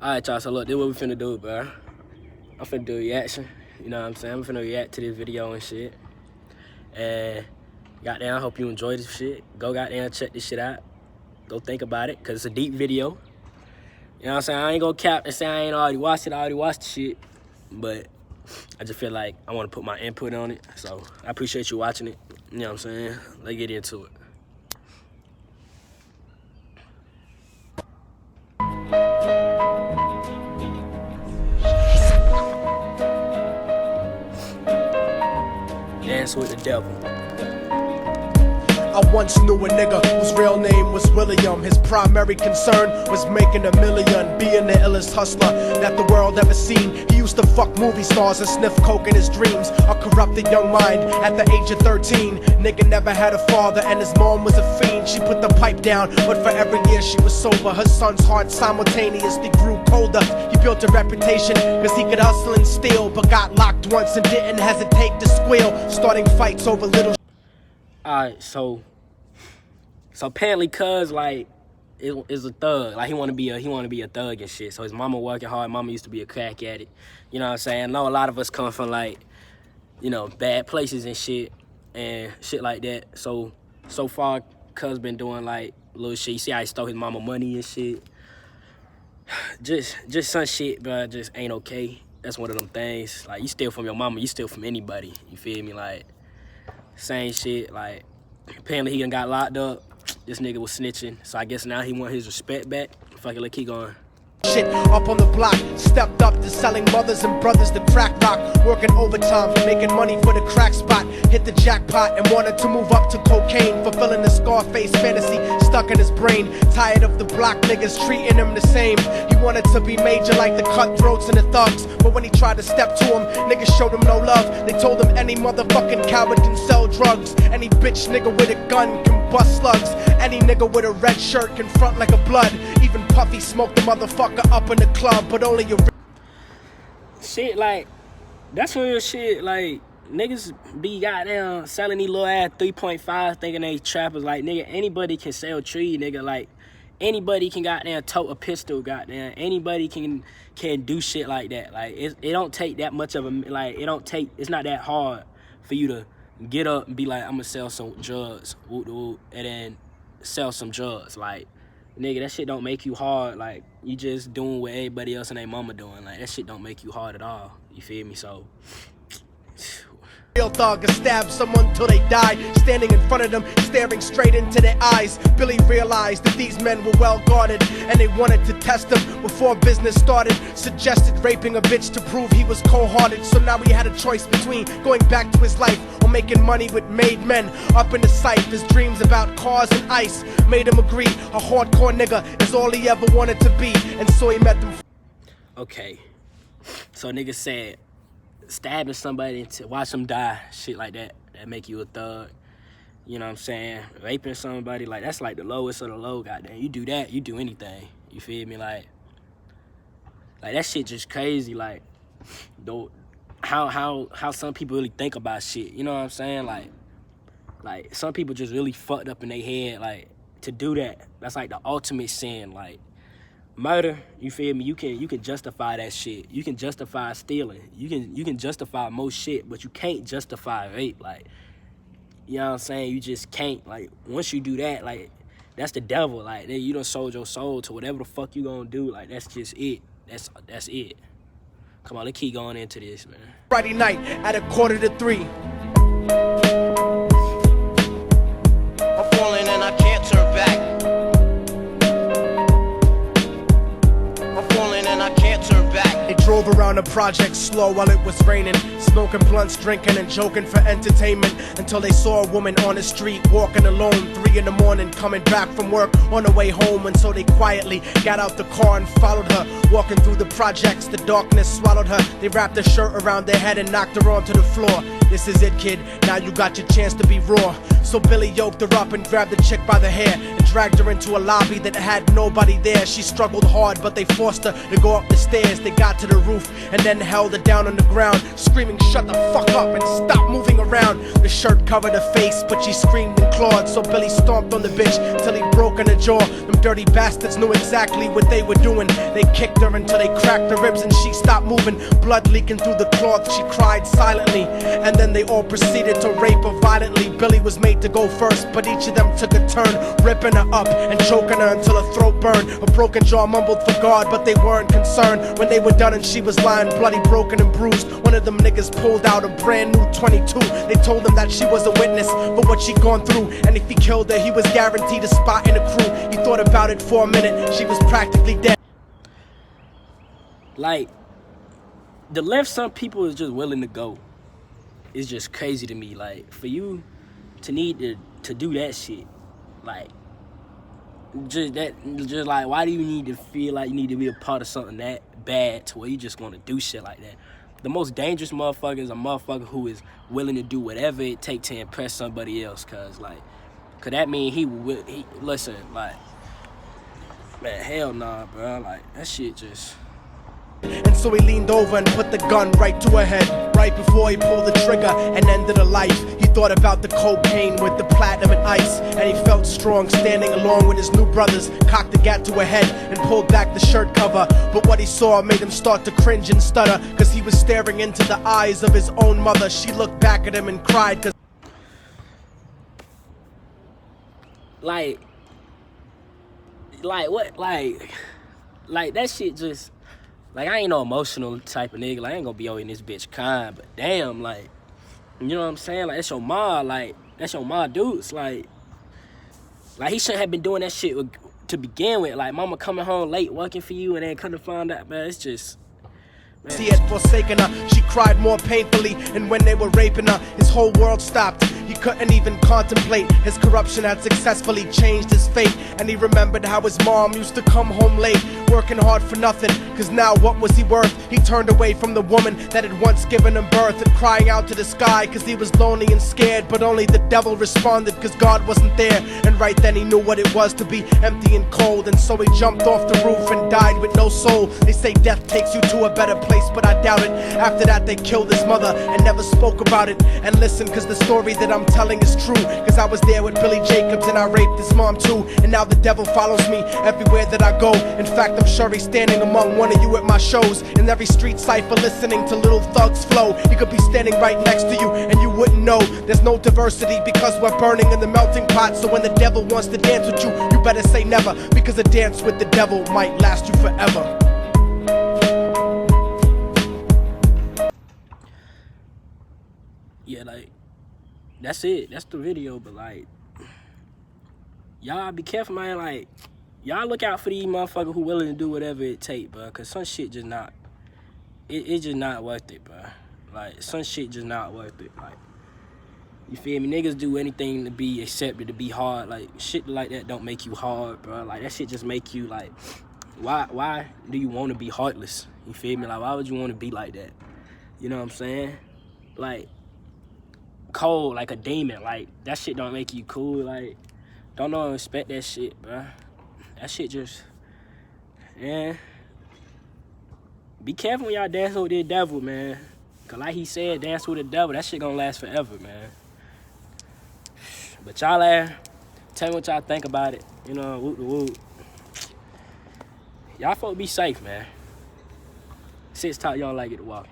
Alright, y'all, so look, this is what we finna do, bro. I'm finna do a reaction, you know what I'm saying? I'm finna react to this video and shit. And goddamn, I hope you enjoy this shit. Go goddamn check this shit out. Go think about it, cause it's a deep video. You know what I'm saying? I ain't gonna cap and say I ain't already watched it. I already watched the shit. But I just feel like I wanna put my input on it. So I appreciate you watching it. You know what I'm saying? Let's get into it. Dance with the devil. I once knew a nigga whose real name was William. His primary concern was making $1 million, being the illest hustler that the world ever seen. He used to fuck movie stars and sniff coke in his dreams. A corrupted young mind at the age of 13. Nigga never had a father and his mom was a fiend. She put the pipe down, but for every year she was sober, her son's heart simultaneously grew colder. He built a reputation cause he could hustle and steal, but got locked once and didn't hesitate to squeal, starting fights over little. Alright, so apparently cuz like is a thug. Like he wanna be a thug and shit. So his mama working hard, mama used to be a crack addict. You know what I'm saying? I know a lot of us come from like, you know, bad places and shit like that. So far cuz been doing like little shit. You see how he stole his mama money and shit. Just some shit, bro, just ain't okay. That's one of them things. Like you steal from your mama, you steal from anybody. You feel me? Like same shit. Like apparently he done got locked up. This nigga was snitching, so I guess now he want his respect back. Fuck it, let's keep going. Shit up on the block, stepped up to selling mothers and brothers the crack rock, working overtime, making money for the crack spot, hit the jackpot and wanted to move up to cocaine, fulfilling the Scarface fantasy stuck in his brain, tired of the block niggas treating him the same. He wanted to be major like the cutthroats and the thugs, but when he tried to step to him, niggas showed him no love. They told him any motherfucking coward can sell drugs, any bitch nigga with a gun can bust slugs, any nigga with a red shirt can front like a blood, even Puffy smoked the motherfucker up in the club, but only your shit. Like that's real shit. Like niggas be goddamn selling these little ass 3.5 thinking they trappers. Like nigga, anybody can sell tree, nigga. Like anybody can goddamn tote a pistol, goddamn anybody can do shit like that. Like it don't take that much of a, like it's not that hard for you to get up and be like, I'm gonna sell some drugs, whoop, whoop, and then sell some drugs. Like nigga, that shit don't make you hard. Like you just doing what everybody else and their mama doing. Like that shit don't make you hard at all. You feel me? So real thug has stabbed someone till they die, standing in front of them, staring straight into their eyes. Billy realized that these men were well guarded, and they wanted to test him before business started. Suggested raping a bitch to prove he was cold-hearted. So now he had a choice between going back to his life or making money with made men. Up in the sight, his dreams about cars and ice made him agree a hardcore nigga is all he ever wanted to be, and so he met them. Okay, so nigga said stabbing somebody to watch them die, shit like that make you a thug. You know what I'm saying? Raping somebody, like that's like the lowest of the low, goddamn. You do that, you do anything. You feel me? Like that shit just crazy. Like though how some people really think about shit. You know what I'm saying? Like some people just really fucked up in their head. Like to do that, that's like the ultimate sin. Like murder, you feel me? You can justify that shit. You can justify stealing. You can justify most shit, but you can't justify rape. Like, you know what I'm saying? You just can't. Like, once you do that, like, that's the devil. Like, you done sold your soul to whatever the fuck you gonna do. Like, that's just it. That's it. Come on, let's keep going into this, man. Friday night at 2:45. I'm falling and I can't turn back. I can't turn back. They drove around the project slow while it was raining, smoking blunts, drinking and joking for entertainment, until they saw a woman on the street walking alone, 3 in the morning, coming back from work on the way home. And so they quietly got out the car and followed her, walking through the projects. The darkness swallowed her. They wrapped her shirt around their head and knocked her onto the floor. This is it, kid, now you got your chance to be raw. So Billy yoked her up and grabbed the chick by the hair and dragged her into a lobby that had nobody there. She struggled hard, but they forced her to go up the stairs. They got to the roof and then held her down on the ground, screaming, "Shut the fuck up and stop moving around." The shirt covered her face, but she screamed and clawed. So Billy stomped on the bitch till he broke in her jaw. Them dirty bastards knew exactly what they were doing. They kicked her until they cracked her ribs and she stopped moving. Blood leaking through the cloth, she cried silently. And then they all proceeded to rape her violently. Billy was made to go first, but each of them took a turn, ripping her up and choking her until her throat burned. Her broken jaw mumbled for God, but they weren't concerned. When they were done and she was lying bloody, broken and bruised, one of them niggas pulled out a brand new 22. They told him that she was a witness for what she'd gone through, and if he killed her, he was guaranteed a spot in the crew. He thought about it for a minute, she was practically dead. Like, the length some people is just willing to go is just crazy to me. Like, for you to need to do that shit, like, just like, why do you need to feel like you need to be a part of something that bad to where you just want to do shit like that? The most dangerous motherfucker is a motherfucker who is willing to do whatever it takes to impress somebody else. Cause that mean he listen, like, man, hell nah, bro. Like, that shit just. And so he leaned over and put the gun right to her head. Right before he pulled the trigger and ended her life, he thought about the cocaine with the platinum and ice. And he felt strong standing along with his new brothers. Cocked the gat to her head and pulled back the shirt cover. But what he saw made him start to cringe and stutter, cause he was staring into the eyes of his own mother. She looked back at him and cried cause like what, like that shit just. Like, I ain't no emotional type of nigga. Like, I ain't gonna be over in this bitch crying, but damn, like, you know what I'm saying? Like, that's your ma, like, that's your ma dudes. Like, he shouldn't have been doing that shit to begin with. Like, mama coming home late working for you and then come to find out, man, it's just. Man. He had forsaken her, she cried more painfully, and when they were raping her, his whole world stopped. He couldn't even contemplate. His corruption had successfully changed his fate, and he remembered how his mom used to come home late, working hard for nothing, cause now what was he worth? He turned away from the woman that had once given him birth, and crying out to the sky cause he was lonely and scared, but only the devil responded cause God wasn't there. And right then he knew what it was to be empty and cold, and so he jumped off the roof and died with no soul. They say death takes you to a better place, but I doubt it. After that they killed his mother and never spoke about it. And listen, cause the story that I'm telling is true, cause I was there with Billy Jacobs and I raped his mom too. And now the devil follows me everywhere that I go. In fact, I'm sure he's standing among one of you at my shows, in every street cipher listening to Little Thug's flow. He could be standing right next to you and you wouldn't know. There's no diversity because we're burning in the melting pot. So when the devil wants to dance with you, you better say never, because a dance with the devil might last you forever. Yeah, like, that's it. That's the video, but, like, y'all be careful, man. Like, y'all look out for these motherfuckers who willing to do whatever it take, bro. Cause some shit just not, it's just not worth it, bro. Like, some shit just not worth it. Like, you feel me? Niggas do anything to be accepted, to be hard. Like, shit like that don't make you hard, bro. Like, that shit just make you, like, why do you want to be heartless? You feel me? Like, why would you want to be like that? You know what I'm saying? Like, cold like a demon. Like, that shit don't make you cool. Like, don't know respect that shit, bro. That shit just, yeah. Be careful when y'all dancing with the devil, man. Cause like he said, dance with the devil, that shit gonna last forever, man. But y'all tell me what y'all think about it. You know, whoop the whoop. Y'all folk be safe, man. 6 Talk, y'all like it to walk.